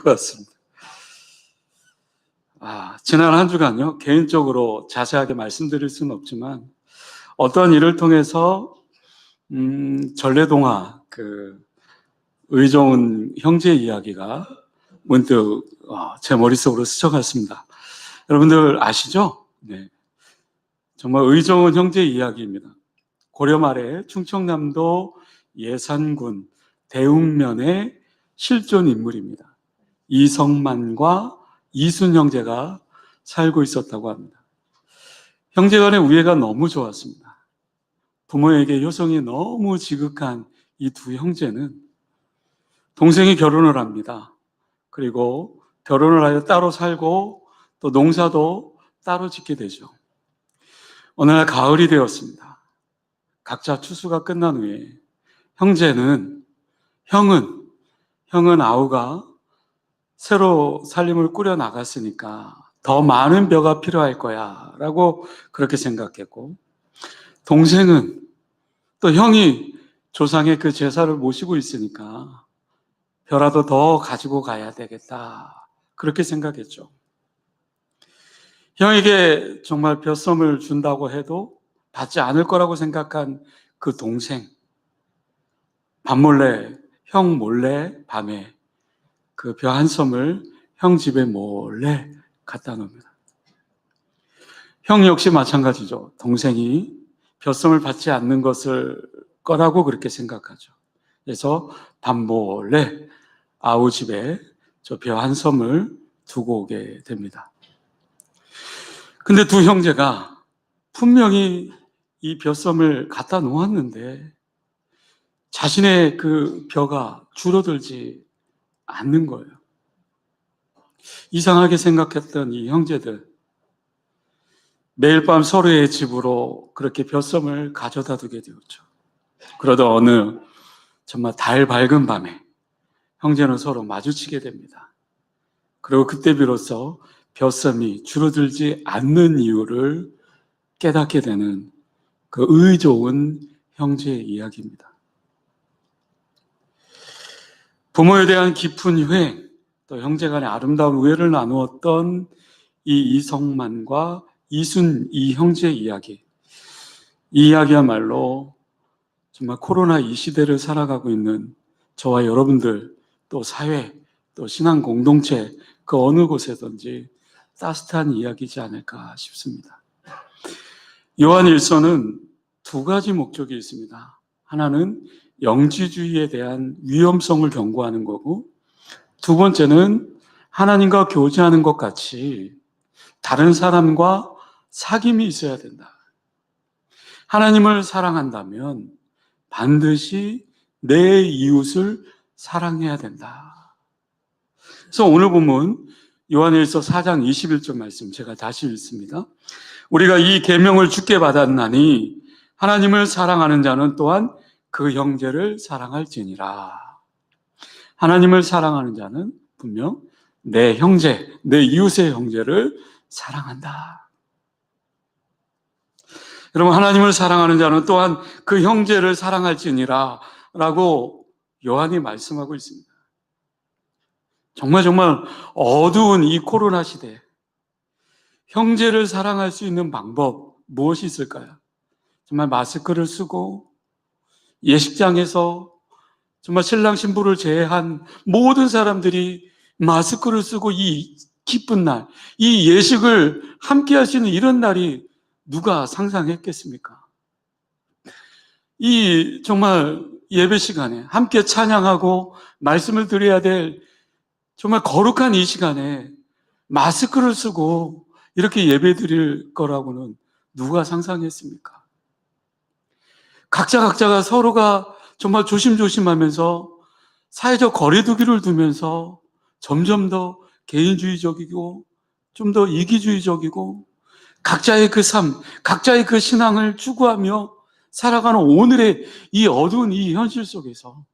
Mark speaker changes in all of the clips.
Speaker 1: 것 같습니다. 지난 한 주간요, 개인적으로 자세하게 말씀드릴 수는 없지만 어떤 일을 통해서 전래동화 의좋은 형제 이야기가 문득 제 머릿속으로 스쳐갔습니다. 여러분들 아시죠? 네, 정말 의좋은 형제 이야기입니다. 고려 말에 충청남도 예산군 대웅면의 실존 인물입니다. 이성만과 이순 형제가 살고 있었다고 합니다. 형제간의 우애가 너무 좋았습니다. 부모에게 효성이 너무 지극한 이 두 형제는 동생이 결혼을 합니다. 그리고 결혼을 하여 따로 살고 또 농사도 따로 짓게 되죠. 어느 날 가을이 되었습니다. 각자 추수가 끝난 후에 형은 아우가 새로 살림을 꾸려 나갔으니까 더 많은 벼가 필요할 거야 라고 그렇게 생각했고, 동생은 또 형이 조상의 그 제사를 모시고 있으니까 벼라도 더 가지고 가야 되겠다 그렇게 생각했죠. 형에게 정말 벼섬을 준다고 해도 받지 않을 거라고 생각한 그 동생, 형 몰래 밤에 그 벼 한 섬을 형 집에 몰래 갖다 놓습니다. 형 역시 마찬가지죠. 동생이 벼섬을 받지 않는 거라고 그렇게 생각하죠. 그래서 밤몰래 아우 집에 저 벼 한 섬을 두고 오게 됩니다. 근데 두 형제가 분명히 이 벼섬을 갖다 놓았는데 자신의 그 벼가 줄어들지 않는 거예요. 이상하게 생각했던 이 형제들, 매일 밤 서로의 집으로 그렇게 벼섬을 가져다 두게 되었죠. 그러다 어느 정말 달 밝은 밤에 형제는 서로 마주치게 됩니다. 그리고 그때 비로소 벼섬이 줄어들지 않는 이유를 깨닫게 되는 그 의좋은 형제의 이야기입니다. 부모에 대한 깊은 후회, 또 형제간의 아름다운 우애를 나누었던 이 이성만과 이순 이 형제의 이야기, 이 이야기야말로 정말 코로나 이 시대를 살아가고 있는 저와 여러분들, 또 사회, 또 신앙 공동체 그 어느 곳에든지 따뜻한 이야기이지 않을까 싶습니다. 요한 1서는 두 가지 목적이 있습니다. 하나는 영지주의에 대한 위험성을 경고하는 거고, 두 번째는 하나님과 교제하는 것 같이 다른 사람과 사귐이 있어야 된다. 하나님을 사랑한다면 반드시 내 이웃을 사랑해야 된다. 그래서 오늘 본문 요한일서 4장 21절 말씀 제가 다시 읽습니다. 우리가 이 계명을 주께 받았나니 하나님을 사랑하는 자는 또한 그 형제를 사랑할지니라. 하나님을 사랑하는 자는 분명 내 형제, 내 이웃의 형제를 사랑한다. 여러분, 하나님을 사랑하는 자는 또한 그 형제를 사랑할지니라 라고 요한이 말씀하고 있습니다. 정말 어두운 이 코로나 시대에 형제를 사랑할 수 있는 방법 무엇이 있을까요? 정말 마스크를 쓰고 예식장에서 정말 신랑 신부를 제외한 모든 사람들이 마스크를 쓰고 이 기쁜 날, 이 예식을 함께 할 수 있는 이런 날이 누가 상상했겠습니까? 이 정말 예배 시간에 함께 찬양하고 말씀을 드려야 될 정말 거룩한 이 시간에 마스크를 쓰고 이렇게 예배 드릴 거라고는 누가 상상했습니까? 각자가 서로가 정말 조심하면서 사회적 거리두기를 두면서 점점 더 개인주의적이고 좀 더 이기주의적이고 각자의 그 삶, 각자의 그 신앙을 추구하며 살아가는 오늘의 이 어두운 이 현실 속에서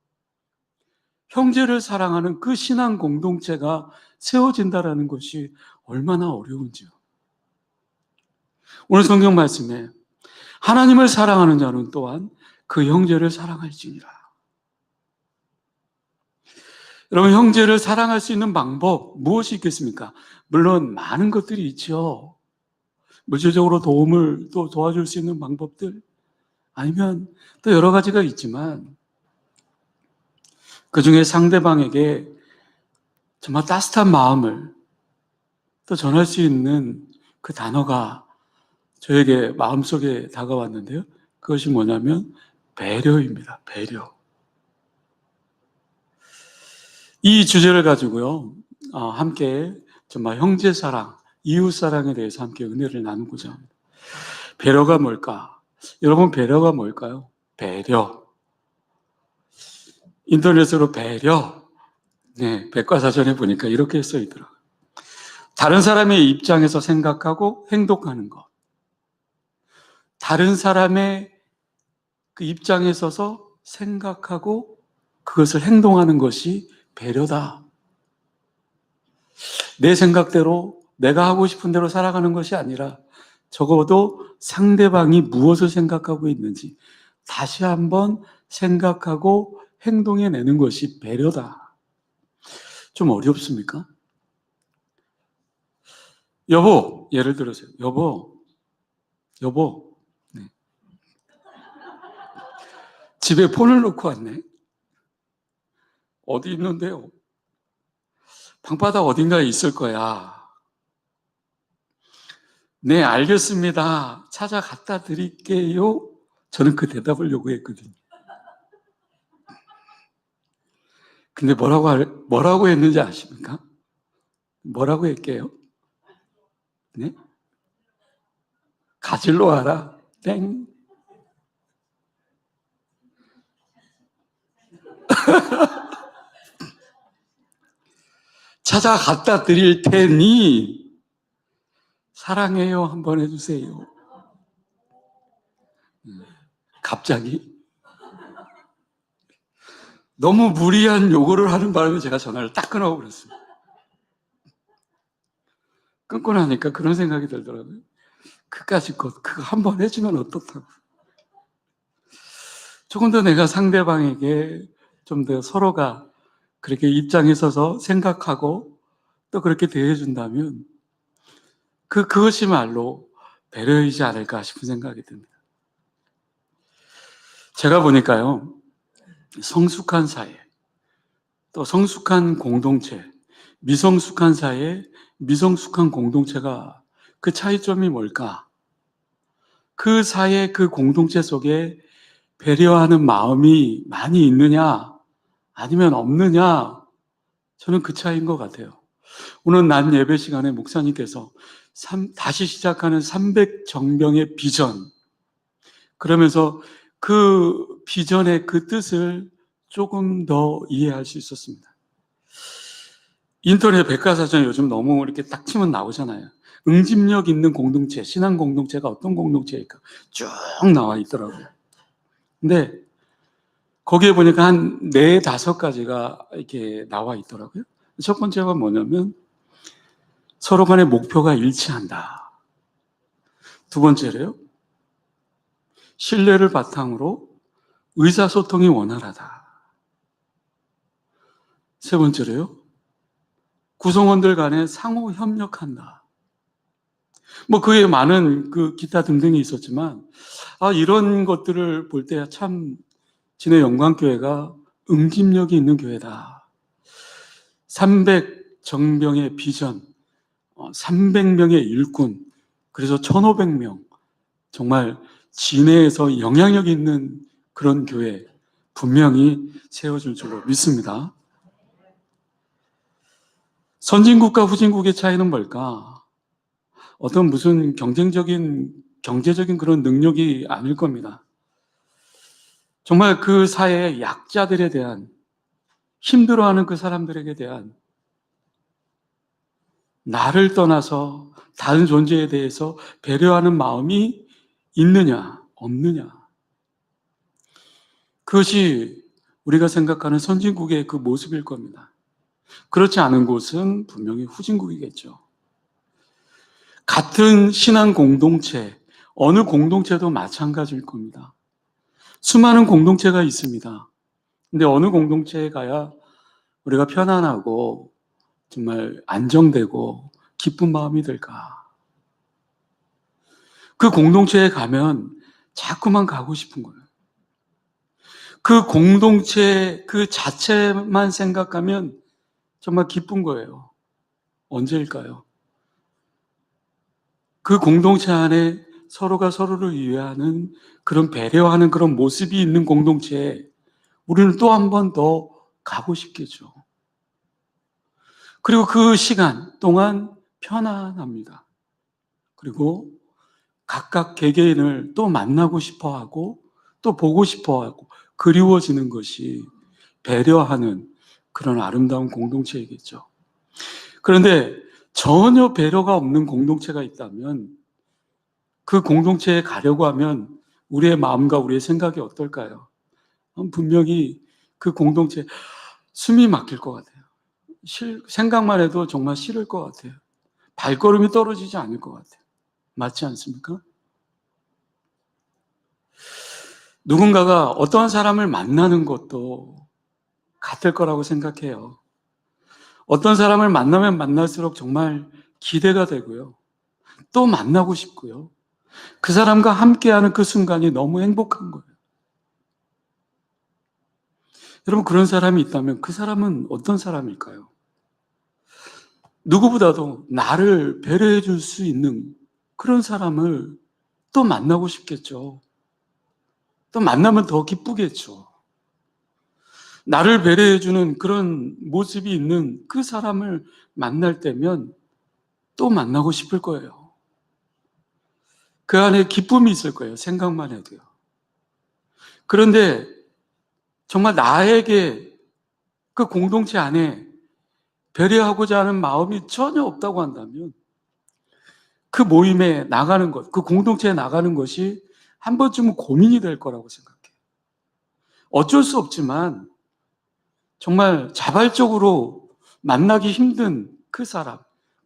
Speaker 1: 형제를 사랑하는 그 신앙 공동체가 세워진다라는 것이 얼마나 어려운지요. 오늘 성경 말씀에 하나님을 사랑하는 자는 또한 그 형제를 사랑할지니라. 여러분, 형제를 사랑할 수 있는 방법 무엇이 있겠습니까? 물론 많은 것들이 있죠. 물질적으로 도움을 또 도와줄 수 있는 방법들, 아니면 또 여러 가지가 있지만, 그 중에 상대방에게 정말 따뜻한 마음을 또 전할 수 있는 그 단어가 저에게 마음속에 다가왔는데요. 그것이 뭐냐면 배려입니다. 배려. 이 주제를 가지고요, 함께 정말 형제 사랑, 이웃 사랑에 대해서 함께 은혜를 나누고자 합니다. 배려가 뭘까? 여러분, 배려가 뭘까요? 배려. 인터넷으로 배려. 네, 백과사전에 보니까 이렇게 써 있더라고요. 다른 사람의 입장에서 생각하고 행동하는 것. 다른 사람의 그 입장에 서서 생각하고 그것을 행동하는 것이 배려다. 내 생각대로 내가 하고 싶은 대로 살아가는 것이 아니라 적어도 상대방이 무엇을 생각하고 있는지 다시 한번 생각하고 행동해내는 것이 배려다. 좀 어렵습니까? 여보, 예를 들어서요. 여보, 네. 집에 폰을 놓고 왔네. 어디 있는데요? 방바닥 어딘가에 있을 거야. 네, 알겠습니다. 찾아 갖다 드릴게요. 저는 그 대답을 요구했거든요. 근데 뭐라고 했는지 아십니까? 뭐라고 했게요? 네? 가질러 와라. 땡. 찾아 갖다 드릴 테니 사랑해요 한번 해주세요. 갑자기 너무 무리한 요구를 하는 바람에 제가 전화를 딱 끊어버렸습니다. 끊고 나니까 그런 생각이 들더라고요. 그까짓 것 그거 한번 해주면 어떻다고. 조금 더 내가 상대방에게 좀 더 서로가 그렇게 입장에 서서 생각하고 또 그렇게 대해준다면 그것이 말로 배려이지 않을까 싶은 생각이 듭니다. 제가 보니까요, 성숙한 사회, 또 성숙한 공동체, 미성숙한 사회, 미성숙한 공동체가 그 차이점이 뭘까? 그 사회, 그 공동체 속에 배려하는 마음이 많이 있느냐, 아니면 없느냐, 저는 그 차이인 것 같아요. 오늘 낮 예배 시간에 목사님께서 다시 시작하는 300정병의 비전, 그러면서 그 비전의 그 뜻을 조금 더 이해할 수 있었습니다. 인터넷 백과사전에 요즘 너무 이렇게 딱 치면 나오잖아요. 응집력 있는 공동체, 신앙 공동체가 어떤 공동체일까 쭉 나와 있더라고요. 근데 거기에 보니까 한 4, 5가지가 이렇게 나와 있더라고요. 첫 번째가 뭐냐면 서로 간의 목표가 일치한다. 두 번째로요, 신뢰를 바탕으로 의사소통이 원활하다. 세 번째로요, 구성원들 간에 상호 협력한다. 그 외에 많은 기타 등등이 있었지만, 이런 것들을 볼 때 참 진해 영광교회가 응집력이 있는 교회다. 300정병의 비전, 300명의 일꾼, 그래서 1,500명, 정말 진해에서 영향력 있는 그런 교회 분명히 세워질 줄로 믿습니다. 선진국과 후진국의 차이는 뭘까? 어떤 무슨 경제적인 그런 능력이 아닐 겁니다. 정말 그 사회의 약자들에 대한, 힘들어하는 그 사람들에게 대한 나를 떠나서 다른 존재에 대해서 배려하는 마음이 있느냐, 없느냐. 그것이 우리가 생각하는 선진국의 그 모습일 겁니다. 그렇지 않은 곳은 분명히 후진국이겠죠. 같은 신앙 공동체, 어느 공동체도 마찬가지일 겁니다. 수많은 공동체가 있습니다. 근데 어느 공동체에 가야 우리가 편안하고 정말 안정되고 기쁜 마음이 들까? 그 공동체에 가면 자꾸만 가고 싶은 거예요. 그 공동체 그 자체만 생각하면 정말 기쁜 거예요. 언제일까요? 그 공동체 안에 서로가 서로를 이해하는 그런 배려하는 그런 모습이 있는 공동체에 우리는 또 한 번 더 가고 싶겠죠. 그리고 그 시간 동안 편안합니다. 그리고 각각 개개인을 또 만나고 싶어 하고 또 보고 싶어 하고 그리워지는 것이 배려하는 그런 아름다운 공동체이겠죠. 그런데 전혀 배려가 없는 공동체가 있다면 그 공동체에 가려고 하면 우리의 마음과 우리의 생각이 어떨까요? 분명히 그 공동체 숨이 막힐 것 같아요. 생각만 해도 정말 싫을 것 같아요. 발걸음이 떨어지지 않을 것 같아요. 맞지 않습니까? 누군가가 어떠한 사람을 만나는 것도 같을 거라고 생각해요. 어떤 사람을 만나면 만날수록 정말 기대가 되고요. 또 만나고 싶고요. 그 사람과 함께하는 그 순간이 너무 행복한 거예요. 여러분, 그런 사람이 있다면 그 사람은 어떤 사람일까요? 누구보다도 나를 배려해 줄 수 있는 그런 사람을 또 만나고 싶겠죠. 또 만나면 더 기쁘겠죠. 나를 배려해 주는 그런 모습이 있는 그 사람을 만날 때면 또 만나고 싶을 거예요. 그 안에 기쁨이 있을 거예요. 생각만 해도요. 그런데 정말 나에게 그 공동체 안에 배려하고자 하는 마음이 전혀 없다고 한다면 그 모임에 나가는 것, 그 공동체에 나가는 것이 한 번쯤은 고민이 될 거라고 생각해요. 어쩔 수 없지만 정말 자발적으로 만나기 힘든 그 사람,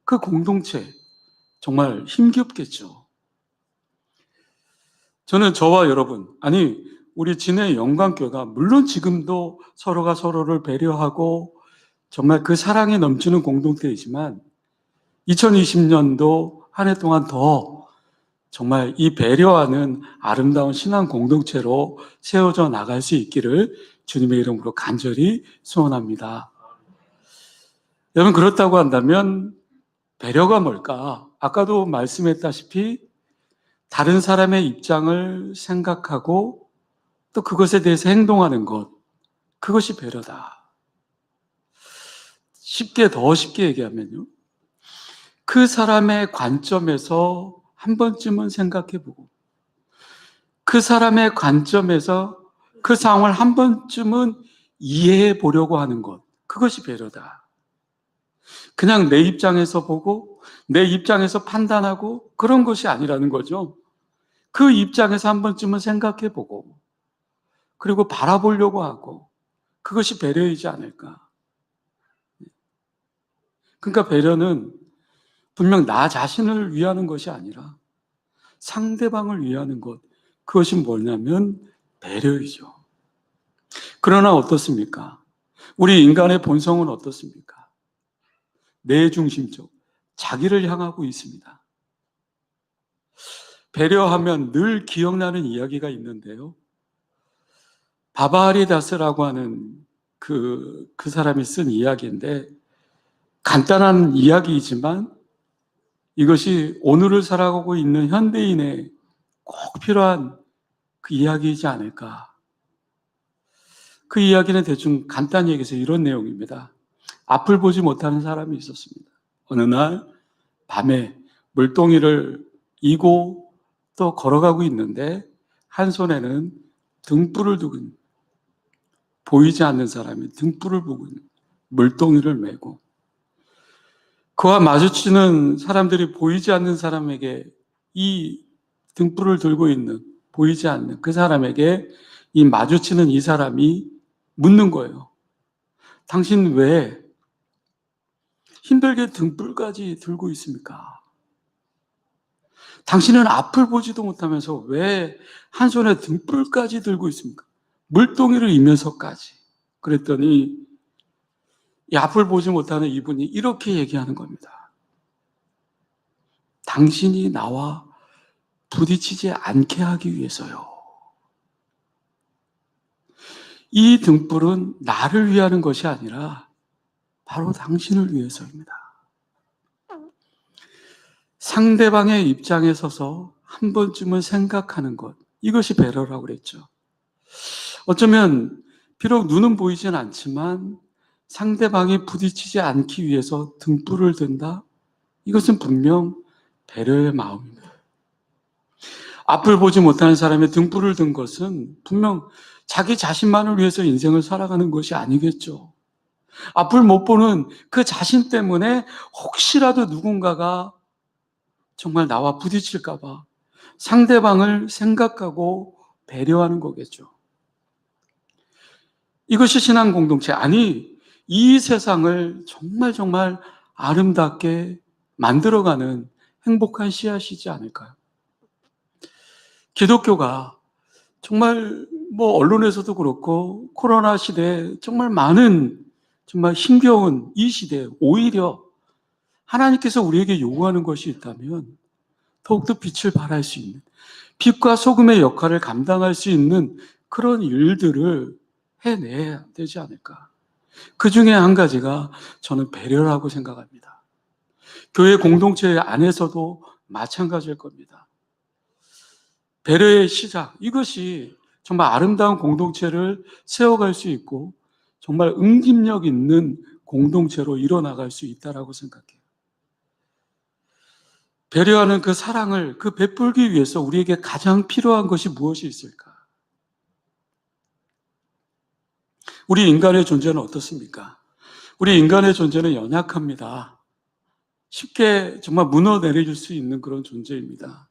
Speaker 1: 그 공동체 정말 힘겹겠죠. 저는 저와 여러분, 아니 우리 진해 영광교회가 물론 지금도 서로가 서로를 배려하고 정말 그 사랑이 넘치는 공동체이지만 2020년도 한 해 동안 더 정말 이 배려하는 아름다운 신앙 공동체로 세워져 나갈 수 있기를 주님의 이름으로 간절히 소원합니다. 여러분, 그렇다고 한다면 배려가 뭘까? 아까도 말씀했다시피 다른 사람의 입장을 생각하고 또 그것에 대해서 행동하는 것, 그것이 배려다. 더 쉽게 얘기하면요. 그 사람의 관점에서 한 번쯤은 생각해보고 그 사람의 관점에서 그 상황을 한 번쯤은 이해해 보려고 하는 것, 그것이 배려다. 그냥 내 입장에서 보고 내 입장에서 판단하고 그런 것이 아니라는 거죠. 그 입장에서 한 번쯤은 생각해 보고 그리고 바라보려고 하고 그것이 배려이지 않을까. 그러니까 배려는 분명 나 자신을 위하는 것이 아니라 상대방을 위하는 것, 그것이 뭐냐면 배려이죠. 그러나 어떻습니까? 우리 인간의 본성은 어떻습니까? 내 중심적, 자기를 향하고 있습니다. 배려하면 늘 기억나는 이야기가 있는데요. 바바리다스라고 하는 그 사람이 쓴 이야기인데 간단한 이야기이지만 이것이 오늘을 살아가고 있는 현대인에 꼭 필요한 그 이야기이지 않을까. 그 이야기는 대충 간단히 얘기해서 이런 내용입니다. 앞을 보지 못하는 사람이 있었습니다. 어느 날 밤에 물동이를 이고 또 걸어가고 있는데 한 손에는 등불을 두고 있는, 보이지 않는 사람이 등불을 보고 있는 물동이를 메고 그와 마주치는 사람들이 보이지 않는 사람에게 이 등불을 들고 있는 보이지 않는 그 사람에게 이 마주치는 이 사람이 묻는 거예요. 당신 왜 힘들게 등불까지 들고 있습니까? 당신은 앞을 보지도 못하면서 왜 한 손에 등불까지 들고 있습니까? 물동이를 이면서까지. 그랬더니 이 앞을 보지 못하는 이분이 이렇게 얘기하는 겁니다. 당신이 나와 부딪히지 않게 하기 위해서요. 이 등불은 나를 위하는 것이 아니라 바로 당신을 위해서입니다. 상대방의 입장에 서서 한 번쯤은 생각하는 것, 이것이 배려라고 그랬죠. 어쩌면 비록 눈은 보이진 않지만 상대방이 부딪히지 않기 위해서 등불을 든다? 이것은 분명 배려의 마음입니다. 앞을 보지 못하는 사람의 등불을 든 것은 분명 자기 자신만을 위해서 인생을 살아가는 것이 아니겠죠. 앞을 못 보는 그 자신 때문에 혹시라도 누군가가 정말 나와 부딪힐까봐 상대방을 생각하고 배려하는 거겠죠. 이것이 신앙 공동체, 아니 이 세상을 정말 아름답게 만들어가는 행복한 씨앗이지 않을까요? 기독교가 정말 언론에서도 그렇고 코로나 시대에 정말 많은 정말 힘겨운 이 시대에 오히려 하나님께서 우리에게 요구하는 것이 있다면 더욱더 빛을 발할 수 있는, 빛과 소금의 역할을 감당할 수 있는 그런 일들을 해내야 되지 않을까. 그 중에 한 가지가 저는 배려라고 생각합니다. 교회 공동체 안에서도 마찬가지일 겁니다. 배려의 시작, 이것이 정말 아름다운 공동체를 세워갈 수 있고 정말 응집력 있는 공동체로 일어나갈 수 있다고 생각해요. 배려하는 그 사랑을 베풀기 위해서 우리에게 가장 필요한 것이 무엇이 있을까? 우리 인간의 존재는 어떻습니까? 우리 인간의 존재는 연약합니다. 쉽게 정말 무너내릴 수 있는 그런 존재입니다.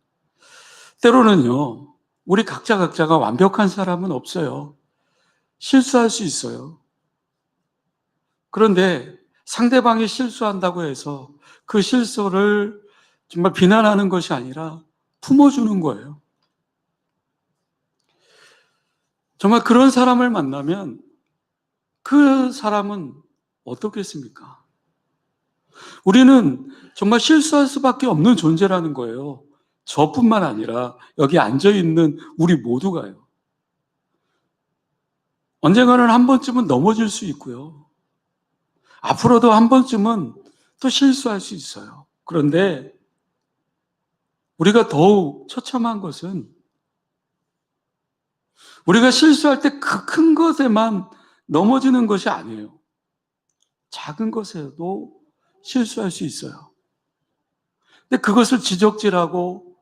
Speaker 1: 때로는요, 우리 각자가 완벽한 사람은 없어요. 실수할 수 있어요. 그런데 상대방이 실수한다고 해서 그 실수를 정말 비난하는 것이 아니라 품어주는 거예요. 정말 그런 사람을 만나면 그 사람은 어떻겠습니까? 우리는 정말 실수할 수밖에 없는 존재라는 거예요. 저뿐만 아니라 여기 앉아있는 우리 모두가요. 언젠가는 한 번쯤은 넘어질 수 있고요. 앞으로도 한 번쯤은 또 실수할 수 있어요. 그런데 우리가 더욱 처참한 것은 우리가 실수할 때 그 큰 것에만 넘어지는 것이 아니에요. 작은 것에도 실수할 수 있어요. 근데 그것을 지적질하고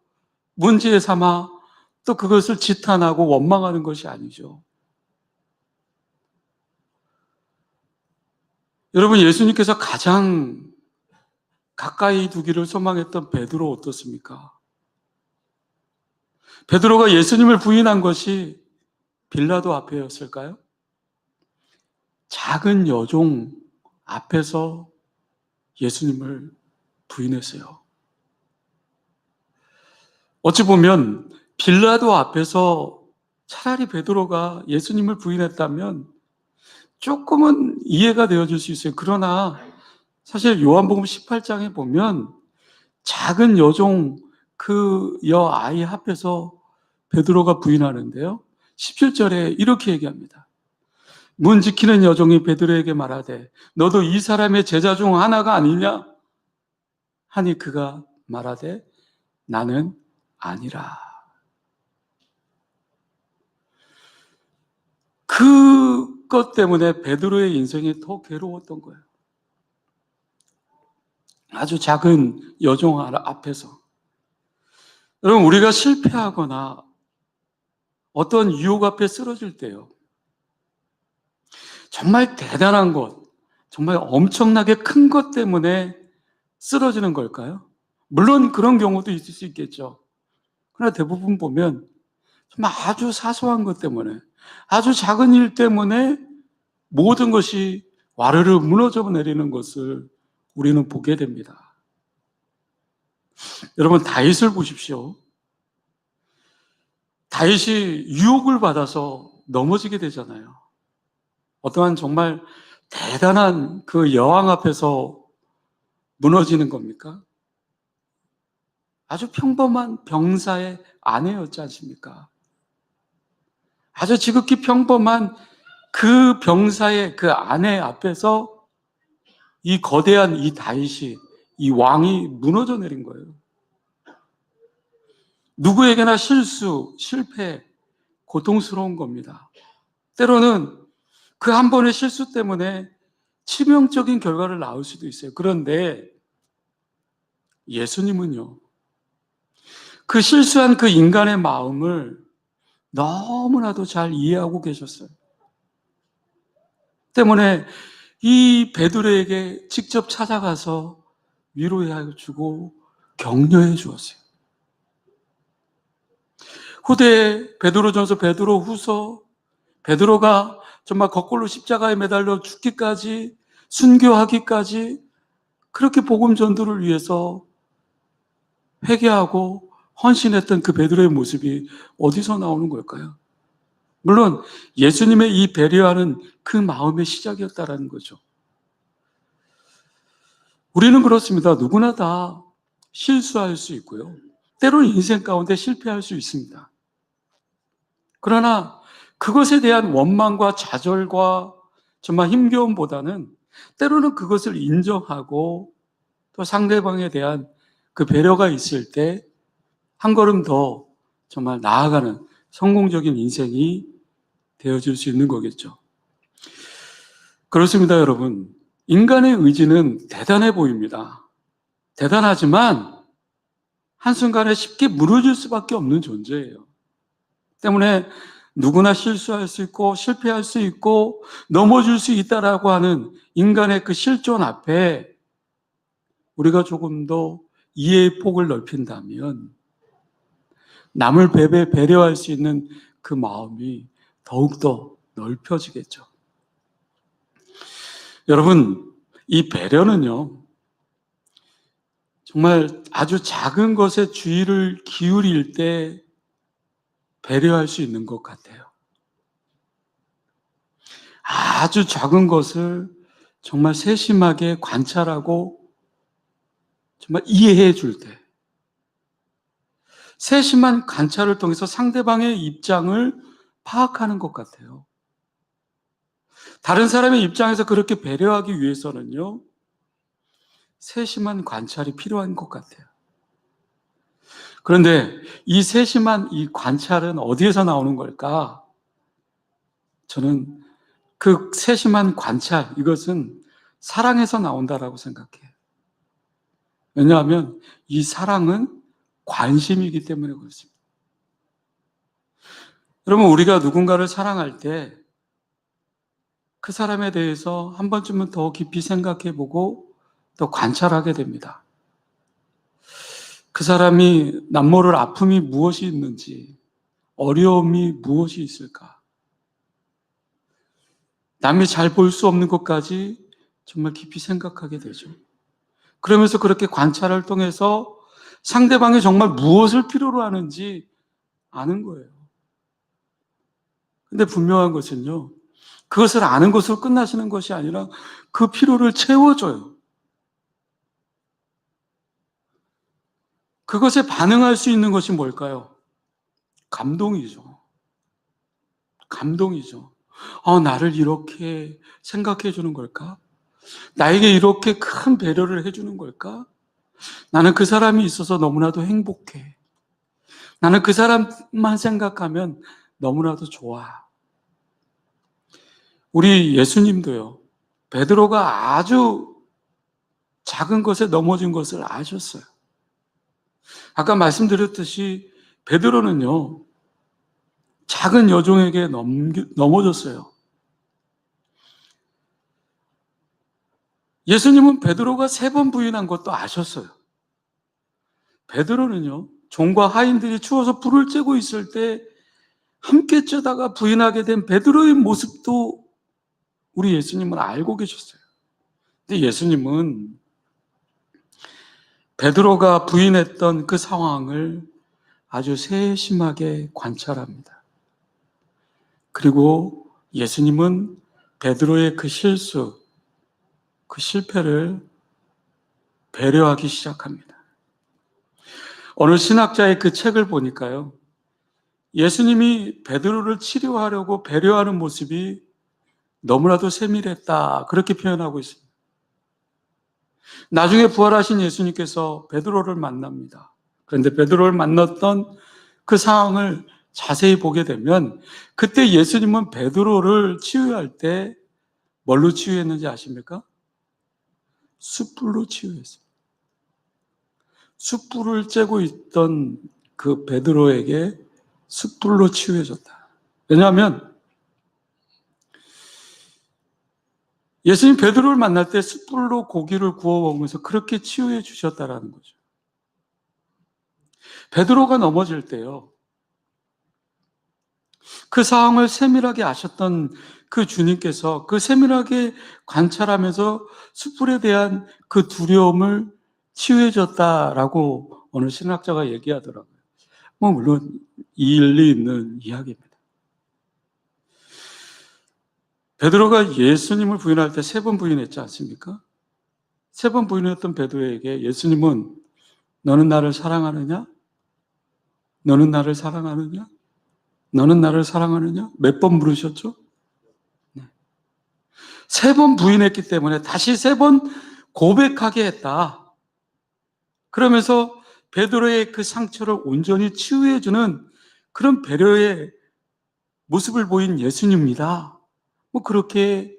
Speaker 1: 문제 삼아 또 그것을 지탄하고 원망하는 것이 아니죠. 여러분, 예수님께서 가장 가까이 두기를 소망했던 베드로 어떻습니까? 베드로가 예수님을 부인한 것이 빌라도 앞에였을까요? 작은 여종 앞에서 예수님을 부인했어요. 어찌 보면 빌라도 앞에서 차라리 베드로가 예수님을 부인했다면 조금은 이해가 되어질 수 있어요. 그러나 사실 요한복음 18장에 보면 작은 여종 그 여아이 앞에서 베드로가 부인하는데요. 17절에 이렇게 얘기합니다. 문 지키는 여종이 베드로에게 말하되 너도 이 사람의 제자 중 하나가 아니냐? 하니 그가 말하되 나는 아니라. 그것 때문에 베드로의 인생이 더 괴로웠던 거예요. 아주 작은 여종 앞에서. 여러분, 우리가 실패하거나 어떤 유혹 앞에 쓰러질 때요, 정말 대단한 것, 정말 엄청나게 큰 것 때문에 쓰러지는 걸까요? 물론 그런 경우도 있을 수 있겠죠. 그러나 대부분 보면 정말 아주 사소한 것 때문에, 아주 작은 일 때문에 모든 것이 와르르 무너져 내리는 것을 우리는 보게 됩니다. 여러분, 다윗을 보십시오. 다윗이 유혹을 받아서 넘어지게 되잖아요. 어떠한 정말 대단한 그 여왕 앞에서 무너지는 겁니까? 아주 평범한 병사의 아내였지 않습니까? 아주 지극히 평범한 그 병사의 그 아내 앞에서 이 거대한 이 다윗이, 이 왕이 무너져 내린 거예요. 누구에게나 실수, 실패, 고통스러운 겁니다. 때로는 그 한 번의 실수 때문에 치명적인 결과를 낳을 수도 있어요. 그런데 예수님은요, 그 실수한 그 인간의 마음을 너무나도 잘 이해하고 계셨어요. 때문에 이 베드로에게 직접 찾아가서 위로해 주고 격려해 주었어요. 후대에 베드로전서, 베드로후서, 베드로가 정말 거꾸로 십자가에 매달려 죽기까지, 순교하기까지 그렇게 복음 전도를 위해서 회개하고 헌신했던 그 베드로의 모습이 어디서 나오는 걸까요? 물론 예수님의 이 배려하는 그 마음의 시작이었다라는 거죠. 우리는 그렇습니다. 누구나 다 실수할 수 있고요. 때로는 인생 가운데 실패할 수 있습니다. 그러나 그것에 대한 원망과 좌절과 정말 힘겨움보다는 때로는 그것을 인정하고 또 상대방에 대한 그 배려가 있을 때 한 걸음 더 정말 나아가는 성공적인 인생이 되어질 수 있는 거겠죠. 그렇습니다, 여러분. 인간의 의지는 대단해 보입니다. 대단하지만 한순간에 쉽게 무너질 수밖에 없는 존재예요. 때문에 누구나 실수할 수 있고 실패할 수 있고 넘어질 수 있다라고 하는 인간의 그 실존 앞에 우리가 조금 더 이해의 폭을 넓힌다면 남을 배려할 수 있는 그 마음이 더욱더 넓혀지겠죠. 여러분, 이 배려는요, 정말 아주 작은 것에 주의를 기울일 때 배려할 수 있는 것 같아요. 아주 작은 것을 정말 세심하게 관찰하고 정말 이해해 줄 때, 세심한 관찰을 통해서 상대방의 입장을 파악하는 것 같아요. 다른 사람의 입장에서 그렇게 배려하기 위해서는요, 세심한 관찰이 필요한 것 같아요. 그런데 이 세심한 이 관찰은 어디에서 나오는 걸까? 저는 그 세심한 관찰, 이것은 사랑에서 나온다라고 생각해요. 왜냐하면 이 사랑은 관심이기 때문에 그렇습니다. 여러분, 우리가 누군가를 사랑할 때 그 사람에 대해서 한 번쯤은 더 깊이 생각해 보고 또 관찰하게 됩니다. 그 사람이 남모를 아픔이 무엇이 있는지, 어려움이 무엇이 있을까? 남이 잘 볼 수 없는 것까지 정말 깊이 생각하게 되죠. 그러면서 그렇게 관찰을 통해서 상대방이 정말 무엇을 필요로 하는지 아는 거예요. 근데 분명한 것은요, 그것을 아는 것으로 끝나시는 것이 아니라 그 필요를 채워줘요. 그것에 반응할 수 있는 것이 뭘까요? 감동이죠. 감동이죠. 나를 이렇게 생각해 주는 걸까? 나에게 이렇게 큰 배려를 해 주는 걸까? 나는 그 사람이 있어서 너무나도 행복해. 나는 그 사람만 생각하면 너무나도 좋아. 우리 예수님도요, 베드로가 아주 작은 것에 넘어진 것을 아셨어요. 아까 말씀드렸듯이 베드로는요, 작은 여종에게 넘어졌어요. 예수님은 베드로가 3번 부인한 것도 아셨어요. 베드로는요, 종과 하인들이 추워서 불을 쬐고 있을 때 함께 쬐다가 부인하게 된 베드로의 모습도 우리 예수님은 알고 계셨어요. 근데 예수님은 베드로가 부인했던 그 상황을 아주 세심하게 관찰합니다. 그리고 예수님은 베드로의 그 실수, 그 실패를 배려하기 시작합니다. 어느 신학자의 그 책을 보니까요, 예수님이 베드로를 치료하려고 배려하는 모습이 너무나도 세밀했다, 그렇게 표현하고 있습니다. 나중에 부활하신 예수님께서 베드로를 만납니다. 그런데 베드로를 만났던 그 상황을 자세히 보게 되면 그때 예수님은 베드로를 치유할 때 뭘로 치유했는지 아십니까? 숯불로 치유했어요. 숯불을 쬐고 있던 그 베드로에게 숯불로 치유해줬다. 왜냐하면 예수님 베드로를 만날 때 숯불로 고기를 구워 먹으면서 그렇게 치유해 주셨다라는 거죠. 베드로가 넘어질 때요, 그 상황을 세밀하게 아셨던 그 주님께서 그 세밀하게 관찰하면서 숯불에 대한 그 두려움을 치유해 줬다라고 어느 신학자가 얘기하더라고요. 물론 일리 있는 이야기입니다. 베드로가 예수님을 부인할 때 3번 부인했지 않습니까? 3번 부인했던 베드로에게 예수님은 너는 나를 사랑하느냐? 너는 나를 사랑하느냐? 너는 나를 사랑하느냐? 몇 번 물으셨죠? 네. 3번 부인했기 때문에 다시 3번 고백하게 했다. 그러면서 베드로의 그 상처를 온전히 치유해주는 그런 배려의 모습을 보인 예수님입니다. 그렇게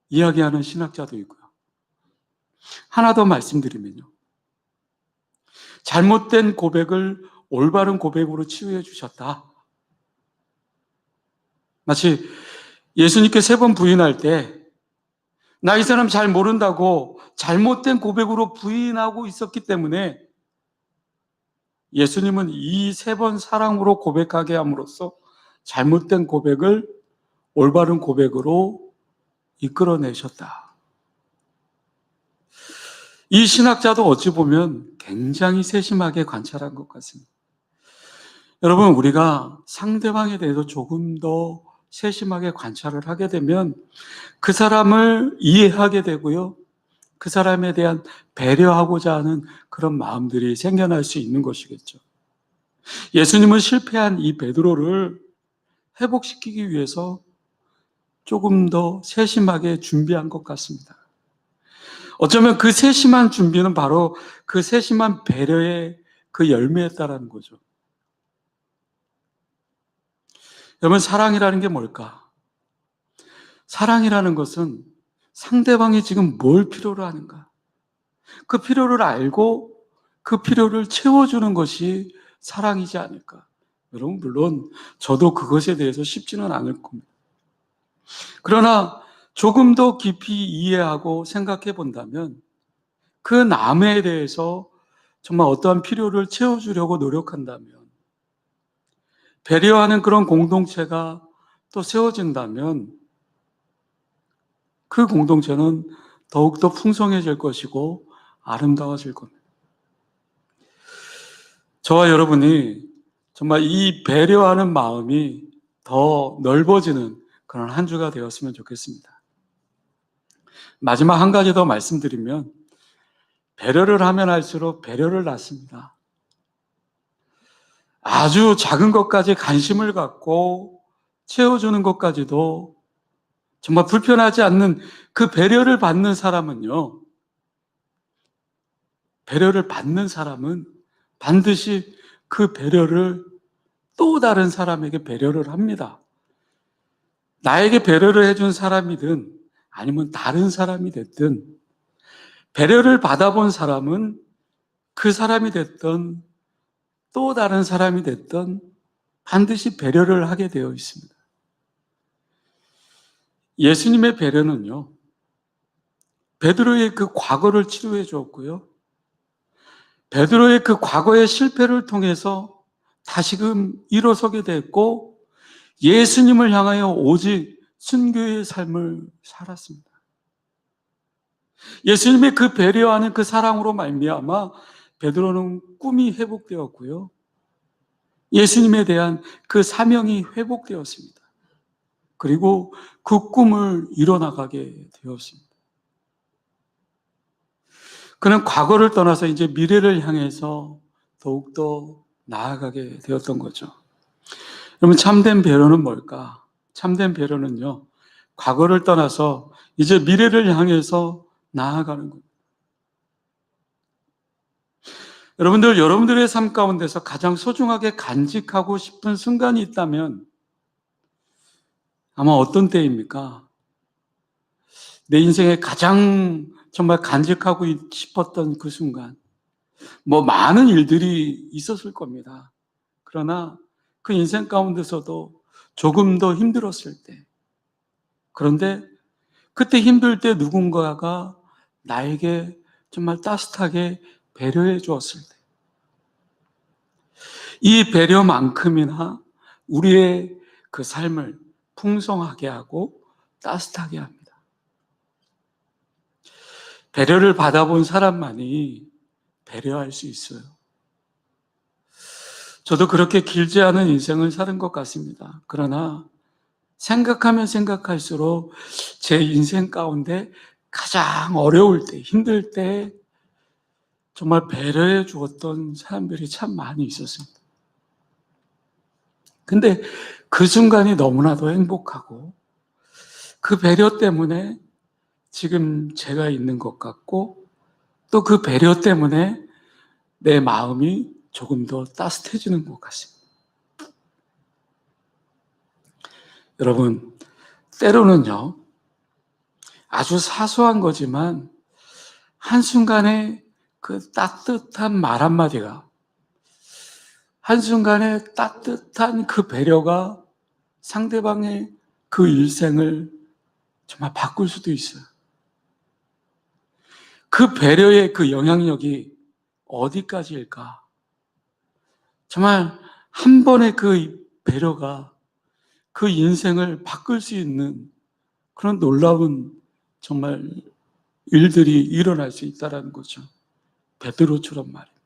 Speaker 1: 이야기하는 신학자도 있고요. 하나 더 말씀드리면요, 잘못된 고백을 올바른 고백으로 치유해 주셨다. 마치 예수님께 3번 부인할 때 나 이 사람 잘 모른다고 잘못된 고백으로 부인하고 있었기 때문에 예수님은 이 3번 사랑으로 고백하게 함으로써 잘못된 고백을 올바른 고백으로 이끌어내셨다. 이 신학자도 어찌 보면 굉장히 세심하게 관찰한 것 같습니다. 여러분, 우리가 상대방에 대해서 조금 더 세심하게 관찰을 하게 되면 그 사람을 이해하게 되고요, 그 사람에 대한 배려하고자 하는 그런 마음들이 생겨날 수 있는 것이겠죠. 예수님은 실패한 이 베드로를 회복시키기 위해서 조금 더 세심하게 준비한 것 같습니다. 어쩌면 그 세심한 준비는 바로 그 세심한 배려의 그 열매였다라는 거죠. 여러분, 사랑이라는 게 뭘까? 사랑이라는 것은 상대방이 지금 뭘 필요로 하는가, 그 필요를 알고 그 필요를 채워주는 것이 사랑이지 않을까. 여러분, 물론 저도 그것에 대해서 쉽지는 않을 겁니다. 그러나 조금 더 깊이 이해하고 생각해 본다면 그 남에 대해서 정말 어떠한 필요를 채워주려고 노력한다면, 배려하는 그런 공동체가 또 세워진다면 그 공동체는 더욱더 풍성해질 것이고 아름다워질 겁니다. 저와 여러분이 정말 이 배려하는 마음이 더 넓어지는 그런 한 주가 되었으면 좋겠습니다. 마지막 한 가지 더 말씀드리면, 배려를 하면 할수록 배려를 낳습니다. 아주 작은 것까지 관심을 갖고 채워주는 것까지도 정말 불편하지 않는 그 배려를 받는 사람은요, 배려를 받는 사람은 반드시 그 배려를 또 다른 사람에게 배려를 합니다. 나에게 배려를 해준 사람이든 아니면 다른 사람이 됐든 배려를 받아본 사람은 그 사람이 됐든 또 다른 사람이 됐든 반드시 배려를 하게 되어 있습니다. 예수님의 배려는요, 베드로의 그 과거를 치료해 주었고요, 베드로의 그 과거의 실패를 통해서 다시금 일어서게 됐고 예수님을 향하여 오직 순교의 삶을 살았습니다. 예수님의 그 배려하는 그 사랑으로 말미암아 베드로는 꿈이 회복되었고요, 예수님에 대한 그 사명이 회복되었습니다. 그리고 그 꿈을 이뤄나가게 되었습니다. 그는 과거를 떠나서 이제 미래를 향해서 더욱더 나아가게 되었던 거죠. 그러면 참된 배려는 뭘까? 참된 배려는요, 과거를 떠나서 이제 미래를 향해서 나아가는 겁니다. 여러분들의 삶 가운데서 가장 소중하게 간직하고 싶은 순간이 있다면 아마 어떤 때입니까? 내 인생에 가장 정말 간직하고 싶었던 그 순간. 많은 일들이 있었을 겁니다. 그러나 그 인생 가운데서도 조금 더 힘들었을 때, 그런데 그때 힘들 때 누군가가 나에게 정말 따뜻하게 배려해 주었을 때, 이 배려만큼이나 우리의 그 삶을 풍성하게 하고 따뜻하게 합니다. 배려를 받아본 사람만이 배려할 수 있어요. 저도 그렇게 길지 않은 인생을 사는 것 같습니다. 그러나 생각하면 생각할수록 제 인생 가운데 가장 어려울 때, 힘들 때 정말 배려해 주었던 사람들이 참 많이 있었습니다. 근데 그 순간이 너무나도 행복하고 그 배려 때문에 지금 제가 있는 것 같고 또 그 배려 때문에 내 마음이 조금 더 따뜻해지는 것 같습니다. 여러분, 때로는요, 아주 사소한 거지만 한순간에 그 따뜻한 말 한마디가, 한순간에 따뜻한 그 배려가 상대방의 그 일생을 정말 바꿀 수도 있어요. 그 배려의 그 영향력이 어디까지일까? 정말 한 번의 그 배려가 그 인생을 바꿀 수 있는 그런 놀라운 정말 일들이 일어날 수 있다는 거죠. 베드로처럼 말이에요.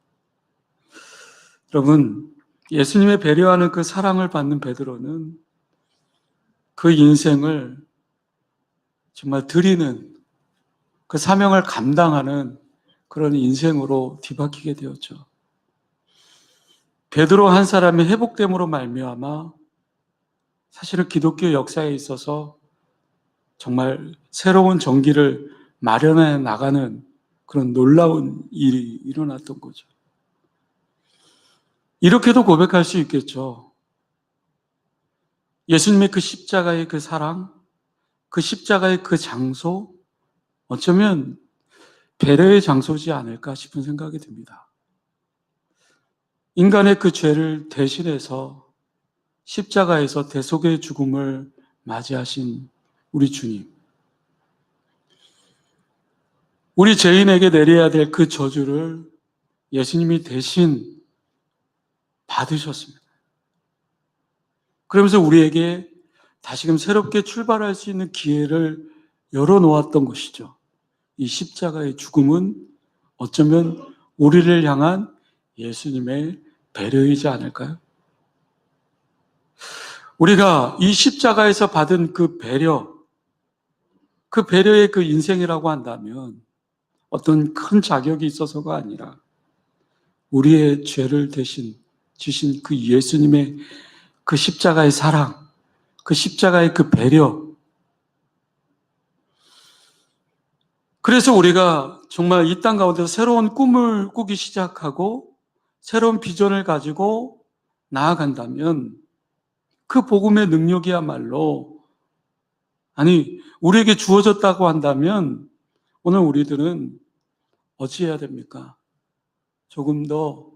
Speaker 1: 여러분, 예수님의 배려하는 그 사랑을 받는 베드로는 그 인생을 정말 드리는 그 사명을 감당하는 그런 인생으로 뒤바뀌게 되었죠. 베드로 한 사람의 회복됨으로 말미암아 사실은 기독교 역사에 있어서 정말 새로운 전기를 마련해 나가는 그런 놀라운 일이 일어났던 거죠. 이렇게도 고백할 수 있겠죠. 예수님의 그 십자가의 그 사랑, 그 십자가의 그 장소, 어쩌면 배려의 장소지 않을까 싶은 생각이 듭니다. 인간의 그 죄를 대신해서 십자가에서 대속의 죽음을 맞이하신 우리 주님. 우리 죄인에게 내려야 될 그 저주를 예수님이 대신 받으셨습니다. 그러면서 우리에게 다시금 새롭게 출발할 수 있는 기회를 열어놓았던 것이죠. 이 십자가의 죽음은 어쩌면 우리를 향한 예수님의 배려이지 않을까요? 우리가 이 십자가에서 받은 그 배려, 그 배려의 그 인생이라고 한다면 어떤 큰 자격이 있어서가 아니라 우리의 죄를 대신 지신 그 예수님의 그 십자가의 사랑, 그 십자가의 그 배려. 그래서 우리가 정말 이 땅 가운데서 새로운 꿈을 꾸기 시작하고 새로운 비전을 가지고 나아간다면 그 복음의 능력이야말로 우리에게 주어졌다고 한다면 오늘 우리들은 어찌해야 됩니까? 조금 더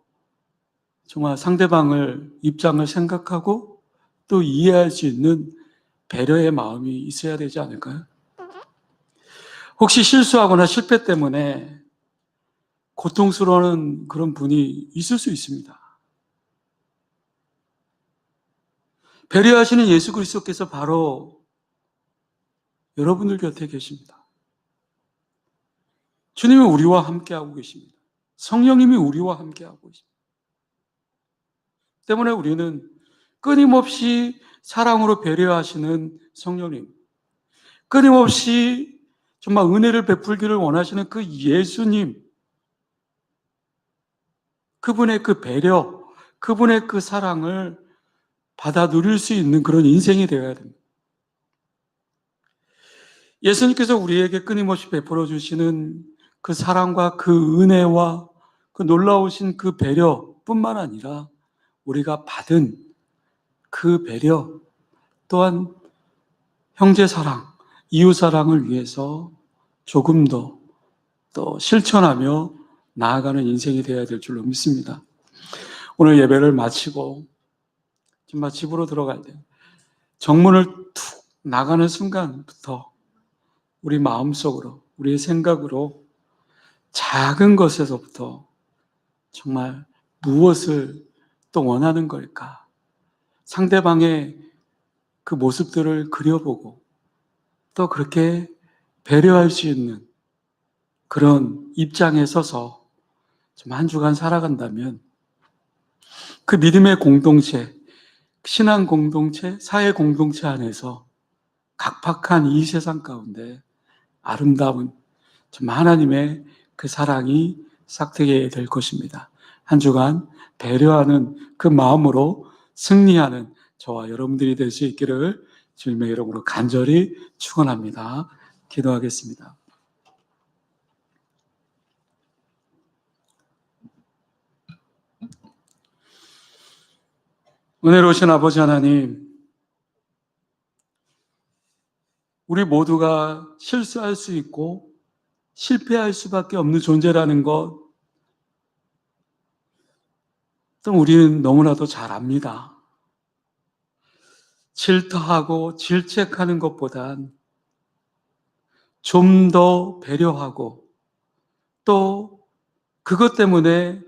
Speaker 1: 정말 상대방을 입장을 생각하고 또 이해할 수 있는 배려의 마음이 있어야 되지 않을까요? 혹시 실수하거나 실패 때문에 고통스러운 그런 분이 있을 수 있습니다. 배려하시는 예수 그리스도께서 바로 여러분들 곁에 계십니다. 주님이 우리와 함께하고 계십니다. 성령님이 우리와 함께하고 계십니다. 때문에 우리는 끊임없이 사랑으로 배려하시는 성령님, 끊임없이 정말 은혜를 베풀기를 원하시는 그 예수님, 그분의 그 배려, 그분의 그 사랑을 받아 누릴 수 있는 그런 인생이 되어야 됩니다. 예수님께서 우리에게 끊임없이 베풀어 주시는 그 사랑과 그 은혜와 그 놀라우신 그 배려뿐만 아니라 우리가 받은 그 배려 또한 형제 사랑, 이웃 사랑을 위해서 조금 더 또 실천하며 나아가는 인생이 되어야 될 줄로 믿습니다. 오늘 예배를 마치고 정말 집으로 들어갈 때 정문을 툭 나가는 순간부터 우리 마음속으로, 우리의 생각으로 작은 것에서부터 정말 무엇을 또 원하는 걸까? 상대방의 그 모습들을 그려보고 또 그렇게 배려할 수 있는 그런 입장에 서서 좀 한 주간 살아간다면 그 믿음의 공동체, 신앙 공동체, 사회 공동체 안에서 각박한 이 세상 가운데 아름다운 좀 하나님의 그 사랑이 싹트게 될 것입니다. 한 주간 배려하는 그 마음으로 승리하는 저와 여러분들이 될 수 있기를 주님의 이름으로 간절히 축원합니다. 기도하겠습니다. 은혜로우신 아버지 하나님, 우리 모두가 실수할 수 있고 실패할 수밖에 없는 존재라는 것, 또 우리는 너무나도 잘 압니다. 질타하고 질책하는 것보단 좀 더 배려하고 또 그것 때문에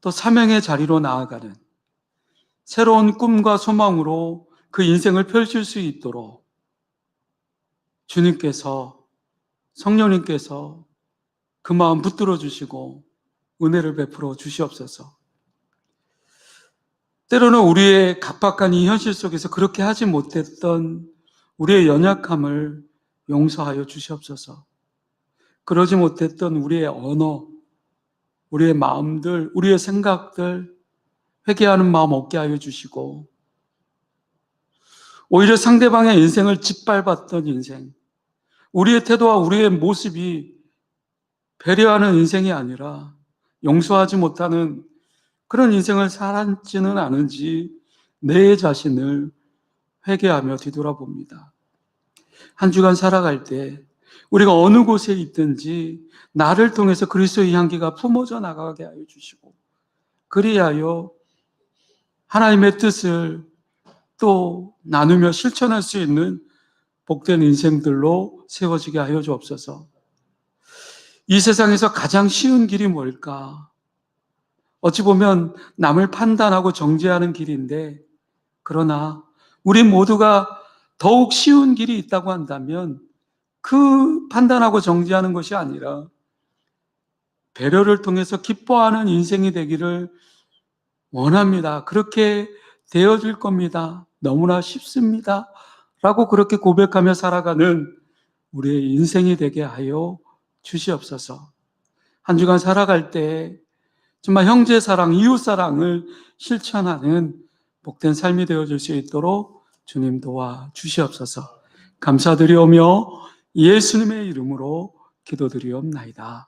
Speaker 1: 또 사명의 자리로 나아가는 새로운 꿈과 소망으로 그 인생을 펼칠 수 있도록 주님께서, 성령님께서 그 마음 붙들어 주시고 은혜를 베풀어 주시옵소서. 때로는 우리의 각박한 이 현실 속에서 그렇게 하지 못했던 우리의 연약함을 용서하여 주시옵소서. 그러지 못했던 우리의 언어, 우리의 마음들, 우리의 생각들 회개하는 마음 없게 하여 주시고 오히려 상대방의 인생을 짓밟았던 인생, 우리의 태도와 우리의 모습이 배려하는 인생이 아니라 용서하지 못하는 그런 인생을 살았지는 않은지 내 자신을 회개하며 뒤돌아봅니다. 한 주간 살아갈 때 우리가 어느 곳에 있든지 나를 통해서 그리스도의 향기가 품어져 나가게 하여 주시고 그리하여 하나님의 뜻을 또 나누며 실천할 수 있는 복된 인생들로 세워지게 하여 주옵소서. 이 세상에서 가장 쉬운 길이 뭘까? 어찌 보면 남을 판단하고 정죄하는 길인데, 그러나 우리 모두가 더욱 쉬운 길이 있다고 한다면 그 판단하고 정죄하는 것이 아니라 배려를 통해서 기뻐하는 인생이 되기를 원합니다. 그렇게 되어질 겁니다. 너무나 쉽습니다. 라고 그렇게 고백하며 살아가는 우리의 인생이 되게 하여 주시옵소서. 한 주간 살아갈 때 정말 형제 사랑, 이웃 사랑을 실천하는 복된 삶이 되어질 수 있도록 주님 도와 주시옵소서. 감사드리오며 예수님의 이름으로 기도드리옵나이다.